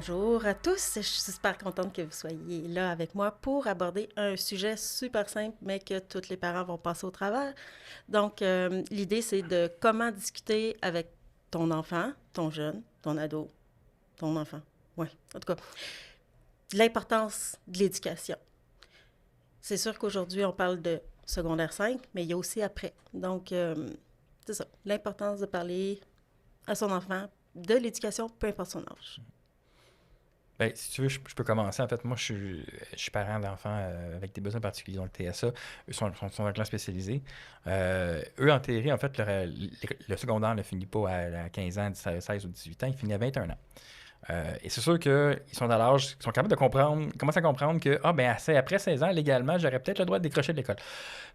Bonjour à tous, je suis super contente que vous soyez là avec moi pour aborder un sujet super simple, mais que tous les parents vont passer au travers. Donc, l'idée, c'est de comment discuter avec ton enfant, ton jeune, ton ado, ton enfant. Oui, en tout cas, l'importance de l'éducation. C'est sûr qu'aujourd'hui, on parle de secondaire 5, mais il y a aussi après. Donc, c'est ça, l'importance de parler à son enfant de l'éducation, peu importe son âge. Ben, si tu veux, je peux commencer. En fait, moi, je suis parent d'enfants avec des besoins particuliers, donc TSA. Eux sont en classe spécialisée. Eux, en théorie, en fait, le secondaire ne finit pas à 15 ans, 16 ou 18 ans, il finit à 21 ans. Et c'est sûr qu'ils sont à l'âge, ils sont capables de comprendre, ils commencent à comprendre que, après 16 ans, légalement, j'aurais peut-être le droit de décrocher de l'école.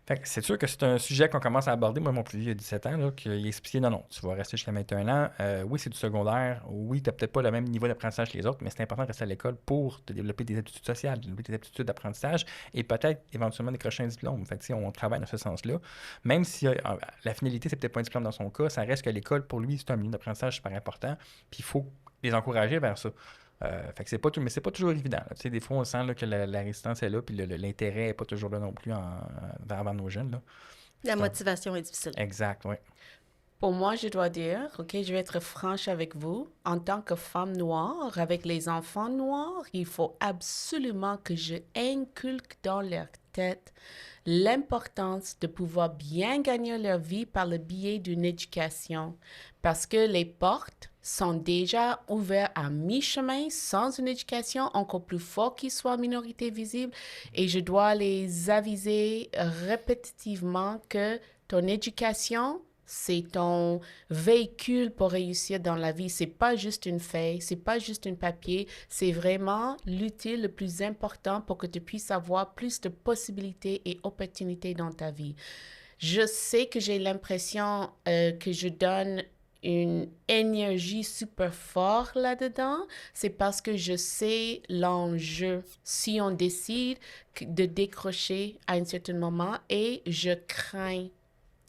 Fait que c'est sûr que c'est un sujet qu'on commence à aborder. Moi, mon plus vieux, il a 17 ans, là, qu'il expliquait, non, non, tu vas rester jusqu'à 21 ans. Oui, c'est du secondaire. Oui, tu n'as peut-être pas le même niveau d'apprentissage que les autres, mais c'est important de rester à l'école pour te développer des aptitudes sociales, développer des aptitudes d'apprentissage et peut-être éventuellement décrocher un diplôme. Fait que, tu sais, on travaille dans ce sens-là. Même si la finalité, c'est peut-être pas un diplôme dans son cas, ça reste que l'école, pour lui, c'est un milieu d'apprentissage super important. Puis il faut les encourager vers ça. Fait que c'est pas tout, mais c'est pas toujours évident. Là. Tu sais, des fois, on sent là, que la résistance est là, puis l'intérêt n'est pas toujours là non plus vers nos jeunes. Là. La C'est un- motivation est difficile. Exact, oui. Pour moi, je dois dire, OK, je vais être franche avec vous. En tant que femme noire, avec les enfants noirs, il faut absolument que je inculque dans leur tête l'importance de pouvoir bien gagner leur vie par le biais d'une éducation. Parce que les portes sont déjà ouvertes à mi-chemin sans une éducation, encore plus fort qu'ils soient minorité visible. Et je dois les aviser répétitivement que ton éducation, c'est ton véhicule pour réussir dans la vie. C'est pas juste une feuille, c'est pas juste un papier. C'est vraiment l'outil le plus important pour que tu puisses avoir plus de possibilités et opportunités dans ta vie. Je sais que j'ai l'impression que je donne une énergie super forte là-dedans. C'est parce que je sais l'enjeu si on décide de décrocher à un certain moment et je crains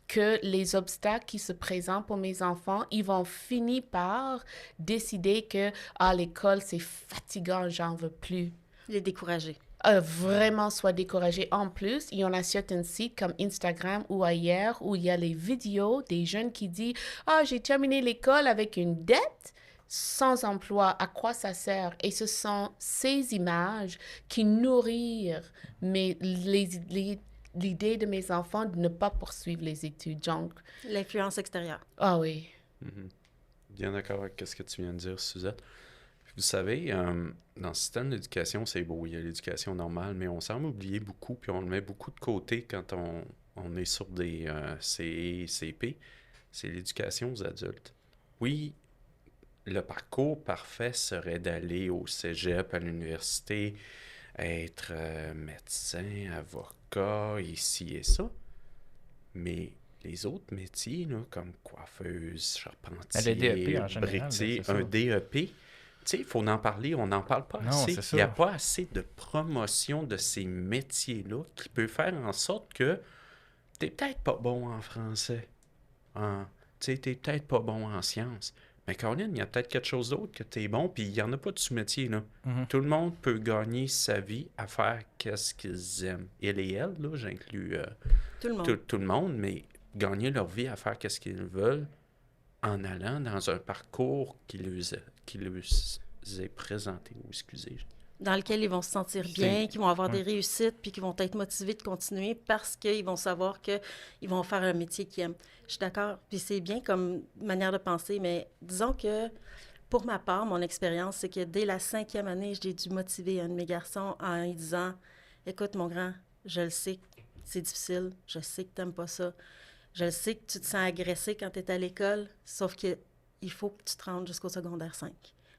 que les obstacles qui se présentent pour mes enfants, ils vont finir par décider que l'école, c'est fatigant, j'en veux plus. Les décourager. Vraiment soit découragé. En plus, il y en a certains sites comme Instagram ou ailleurs où il y a les vidéos des jeunes qui disent « Ah, j'ai terminé l'école avec une dette. » Sans emploi, à quoi ça sert? Et ce sont ces images qui nourrirent l'idée de mes enfants de ne pas poursuivre les études. Donc, L'influence extérieure. oui. Mhm. Bien d'accord avec ce que tu viens de dire, Suzette. Puis vous savez, dans le système d'éducation, c'est beau, il y a l'éducation normale, mais on semble oublier beaucoup, puis on le met beaucoup de côté quand on est sur des CE, CP. C'est l'éducation aux adultes. Oui, le parcours parfait serait d'aller au cégep, à l'université, être médecin, avocat, ici et ça. Mais les autres métiers, là, comme coiffeuse, Le DEP charpentier, en général, là, briquetier, c'est ça. un DEP, tu sais, il faut en parler, on n'en parle pas Non, assez. c'est ça. Il n'y a pas assez de promotion de ces métiers-là qui peut faire en sorte que tu n'es peut-être pas bon en français. Tu sais, tu n'es peut-être pas bon en sciences. Mais Caroline, il y a peut-être quelque chose d'autre que tu es bon, puis il n'y en a pas de sous-métier, là. Mhm. Tout le monde peut gagner sa vie à faire qu'est-ce qu'ils aiment. Il et elle, là, j'inclus Tout le monde. tout le monde, mais gagner leur vie à faire qu'est-ce qu'ils veulent en allant dans un parcours qui leur est présenté. Oh, excusez. Dans lequel ils vont se sentir bien, qui vont avoir des réussites, puis qui vont être motivés de continuer parce qu'ils vont savoir qu'ils vont faire un métier qu'ils aiment. Je suis d'accord. Puis c'est bien comme manière de penser, mais disons que pour ma part, mon expérience, c'est que dès la 5e année, j'ai dû motiver un de mes garçons en lui disant « Écoute, mon grand, je le sais que c'est difficile, je sais que tu n'aimes pas ça, je le sais que tu te sens agressé quand tu es à l'école, sauf que il faut que tu te rendes jusqu'au secondaire 5. »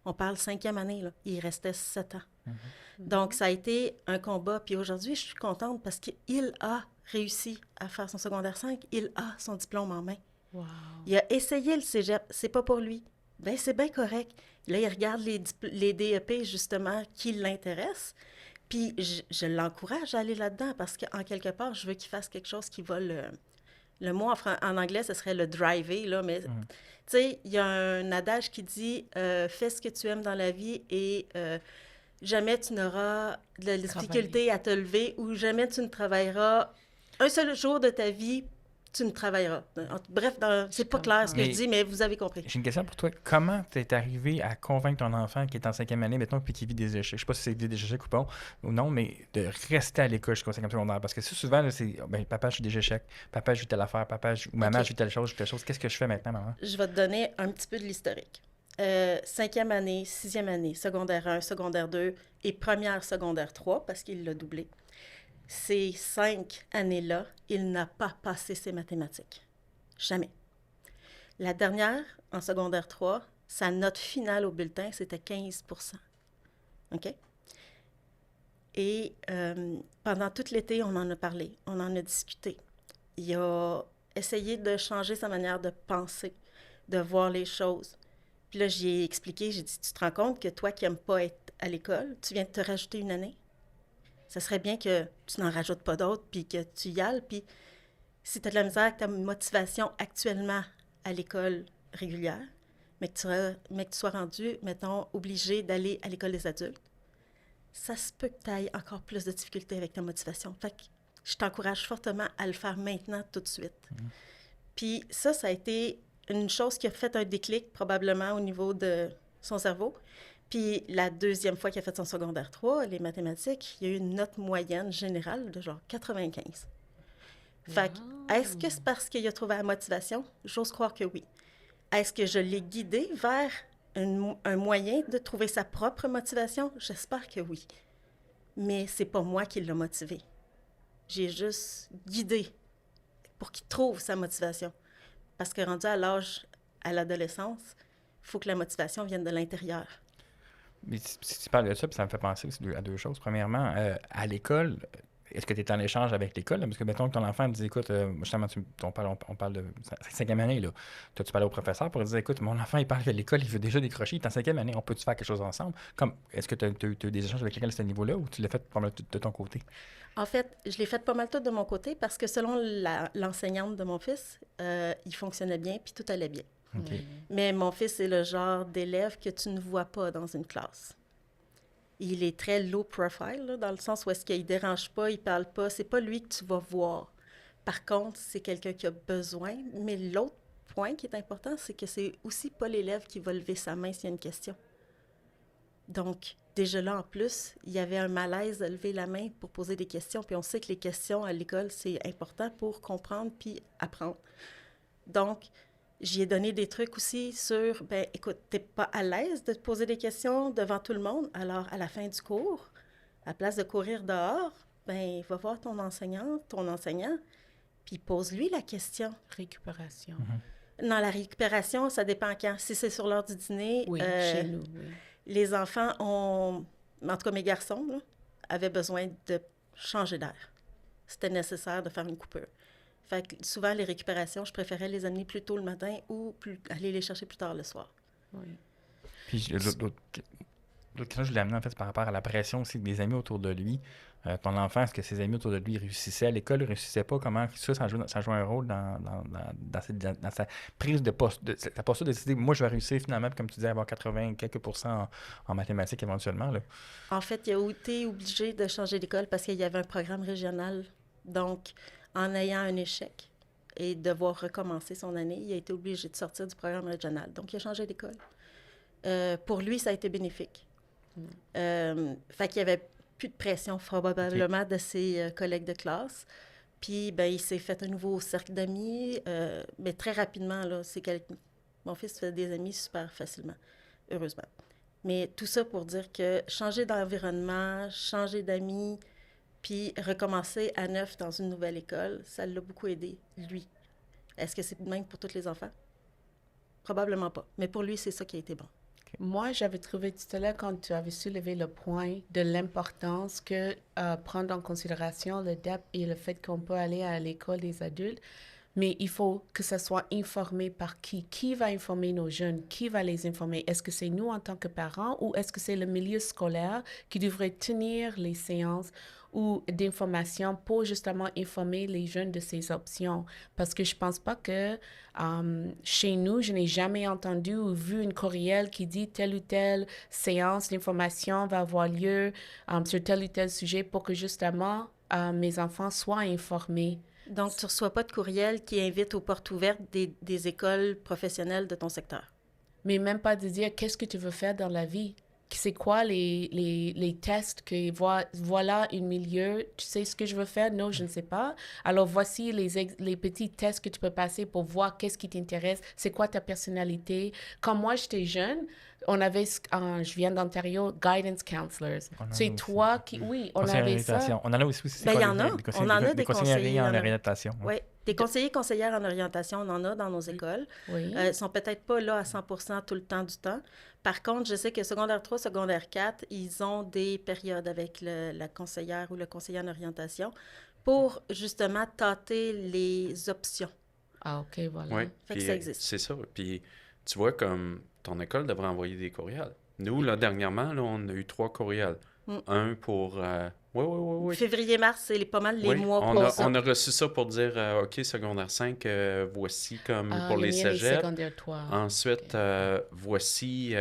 On parle 5e année, là. Il restait 7 ans. Donc, ça a été un combat. Puis aujourd'hui, je suis contente parce qu'il a réussi à faire son secondaire 5. Il a son diplôme en main. Wow. Il a essayé le cégep. C'est pas pour lui. Bien, c'est bien correct. Là, il regarde les DEP, justement, qui l'intéressent. Puis, je l'encourage à aller là-dedans parce qu'en quelque part, je veux qu'il fasse quelque chose qui va Le mot en anglais, ce serait le driver, là, mais tu sais, il y a un adage qui dit fais ce que tu aimes dans la vie et jamais tu n'auras de la difficulté à te lever ou jamais tu ne travailleras un seul jour de ta vie, tu ne travailleras. Bref, c'est pas clair ce que je dis, mais vous avez compris. J'ai une question pour toi. Comment tu es arrivé à convaincre ton enfant qui est en 5e année, mettons, puis qui vit des échecs? Je sais pas si c'est des échecs ou non, mais de rester à l'école jusqu'au 5e secondaire. Parce que ça, souvent, là, c'est papa, j'ai des échecs, papa, j'ai telle affaire, papa, ou maman, j'ai telle chose, Qu'est-ce que je fais maintenant, maman? Je vais te donner un petit peu de l'historique. 5e année, 6e année, secondaire 1, secondaire 2 et première secondaire 3, parce qu'il l'a doublé. Ces 5 années-là, il n'a pas passé ses mathématiques. Jamais. La dernière, en secondaire 3, sa note finale au bulletin, c'était 15 %. OK? Et pendant tout l'été, on en a parlé, on en a discuté. Il a essayé de changer sa manière de penser, de voir les choses. Puis là, j'y ai expliqué, j'ai dit, tu te rends compte que toi qui n'aimes pas être à l'école, tu viens de te rajouter une année? Ça serait bien que tu n'en rajoutes pas d'autres, puis que tu y ailles. Puis si tu as de la misère avec ta motivation actuellement à l'école régulière, mais que tu sois rendu, mettons, obligé d'aller à l'école des adultes, ça se peut que tu ailles encore plus de difficultés avec ta motivation. Fait que je t'encourage fortement à le faire maintenant, tout de suite. Puis ça a été une chose qui a fait un déclic, probablement, au niveau de son cerveau. Puis la deuxième fois qu'il a fait son secondaire 3, les mathématiques, il y a eu une note moyenne générale de genre 95. Fait que, est-ce que c'est parce qu'il a trouvé la motivation? J'ose croire que oui. Est-ce que je l'ai guidé vers un moyen de trouver sa propre motivation? J'espère que oui. Mais c'est pas moi qui l'ai motivé. J'ai juste guidé pour qu'il trouve sa motivation. Parce que rendu à l'âge, à l'adolescence, il faut que la motivation vienne de l'intérieur. Mais si tu parles de ça, puis ça me fait penser aussi à deux choses. Premièrement, à l'école, est-ce que tu es en échange avec l'école? Parce que, mettons que ton enfant te dit, écoute, justement, on parle de 5e année, là. Toi, tu parles au professeur pour dire, écoute, mon enfant, il parle que l'école, il veut déjà décrocher, il est en 5e année, on peut-tu faire quelque chose ensemble? Est-ce que tu as eu des échanges avec l'école à ce niveau-là ou tu l'as fait pas mal de ton côté? En fait, je l'ai fait pas mal tout de mon côté parce que selon l'enseignante de mon fils, il fonctionnait bien puis tout allait bien. Okay. Mais mon fils est le genre d'élève que tu ne vois pas dans une classe. Il est très low profile, là, dans le sens où est-ce qu'il ne dérange pas, il ne parle pas. C'est pas lui que tu vas voir. Par contre, c'est quelqu'un qui a besoin. Mais l'autre point qui est important, c'est que c'est aussi pas l'élève qui va lever sa main s'il y a une question. Donc, déjà là, en plus, il y avait un malaise de lever la main pour poser des questions. Puis on sait que les questions à l'école, c'est important pour comprendre puis apprendre. Donc, j'y ai donné des trucs aussi sur, ben écoute, t'es pas à l'aise de te poser des questions devant tout le monde, alors à la fin du cours, à place de courir dehors, ben va voir ton enseignant, puis pose-lui la question. Récupération. Non, la récupération, ça dépend quand. Si c'est sur l'heure du dîner, oui, chez nous, oui. Les enfants ont, en tout cas mes garçons, là, avaient besoin de changer d'air. C'était nécessaire de faire une coupure. Fait que souvent, les récupérations, je préférais les amener plus tôt le matin ou aller les chercher plus tard le soir. Oui. Puis l'autre question que je voulais amener, en fait, par rapport à la pression aussi des amis autour de lui. Ton enfant, est-ce que ses amis autour de lui réussissaient à l'école, ne réussissaient pas? Comment ça joue un rôle dans sa prise de poste, sa posture de décider, moi, je vais réussir finalement, comme tu disais, avoir 80 quelques % en mathématiques éventuellement, là. En fait, il a été obligé de changer d'école parce qu'il y avait un programme régional. Donc, en ayant un échec et devoir recommencer son année, il a été obligé de sortir du programme régional. Donc, il a changé d'école. Pour lui, ça a été bénéfique. Fait qu'il n'y avait plus de pression, probablement, de ses collègues de classe. Puis, ben, il s'est fait un nouveau cercle d'amis, mais très rapidement, là, mon fils fait des amis super facilement, heureusement. Mais tout ça pour dire que changer d'environnement, changer d'amis, puis recommencer à neuf dans une nouvelle école, ça l'a beaucoup aidé, lui. Est-ce que c'est le même pour tous les enfants? Probablement pas. Mais pour lui, c'est ça qui a été bon. Moi, j'avais trouvé tout à l'heure, quand tu avais soulevé le point de l'importance que prendre en considération le DEP et le fait qu'on peut aller à l'école des adultes, mais il faut que ça soit informé par qui? Qui va informer nos jeunes? Qui va les informer? Est-ce que c'est nous en tant que parents ou est-ce que c'est le milieu scolaire qui devrait tenir les séances ou d'informations pour justement informer les jeunes de ces options. Parce que je pense pas que chez nous, je n'ai jamais entendu ou vu une courriel qui dit telle ou telle séance d'information va avoir lieu sur tel ou tel sujet pour que justement mes enfants soient informés. Donc, tu ne reçois pas de courriel qui invite aux portes ouvertes des écoles professionnelles de ton secteur. Mais même pas de dire qu'est-ce que tu veux faire dans la vie. C'est quoi les tests que voilà un milieu, tu sais ce que je veux faire? Non, je ne sais pas. Alors voici les petits tests que tu peux passer pour voir qu'est-ce qui t'intéresse, c'est quoi ta personnalité. Quand moi j'étais jeune, on avait, je viens d'Ontario, guidance counselors. C'est toi qui, oui, on avait ça. On en a aussi. Ben, il y en a. On en a des conseillers en conseillers orientation. Oui, des conseillères en orientation, on en a dans nos écoles. Oui. Ils ne sont peut-être pas là à 100% tout le temps du temps. Par contre, je sais que secondaire 3, secondaire 4, ils ont des périodes avec la conseillère ou le conseiller en orientation pour justement tâter les options. Ah, OK, voilà. Oui, Fait que ça existe. C'est ça. Puis tu vois, comme ton école devrait envoyer des courriels. Nous, là, dernièrement, là, on a eu 3 courriels. Un pour... Oui. Février-mars, c'est pas mal les mois pour ça. On a reçu ça pour dire, OK, secondaire 5, voici comme pour les cégeps. Secondaire 3. Ensuite, voici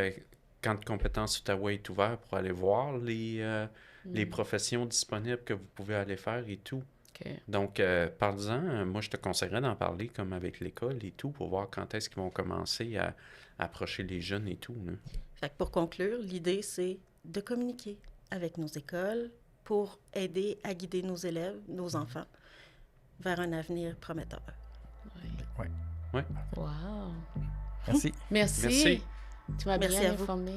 camp de compétences Outaouais est ouvert pour aller voir les professions disponibles que vous pouvez aller faire et tout. Okay. Donc, parle-en. Moi, je te conseillerais d'en parler comme avec l'école et tout pour voir quand est-ce qu'ils vont commencer à approcher les jeunes et tout. Là. Fait que pour conclure, l'idée, c'est de communiquer avec nos écoles pour aider à guider nos élèves, nos enfants, vers un avenir prometteur. Oui. Wow. Merci. Merci. Merci. Tu m'as bien Merci à vous. informé.